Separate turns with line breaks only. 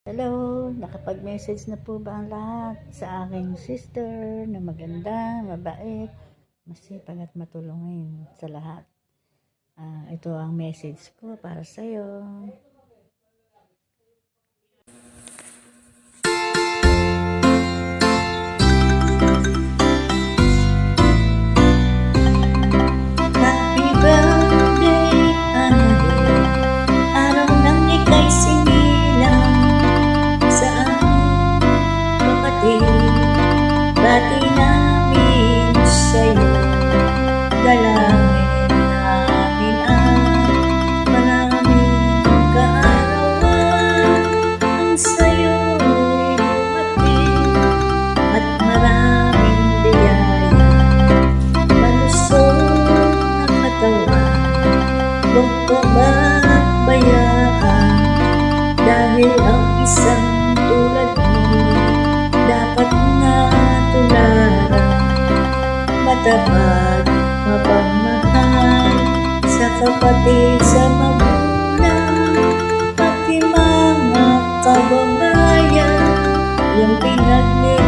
Hello, nakapag-message na po ba ang lahat sa aking sister na maganda, mabait, masipag at matulungin sa lahat? Ito ang message ko para sa iyo. Happy birthday, Annalyn. Araw ng ika'y sinilang sa aming kapatid. Bati namin sa'yo, dalangin namin ang maraming kaarawan ang sa'yo'y dumating at maraming biyaya malusog ang katawan, magpaba't bayaan dahil ang isang tulad mo dapat nga tularan, matapat, mapagmahal sa kapatid, sa magulang, pati mga kababayan, yung pinaglilihan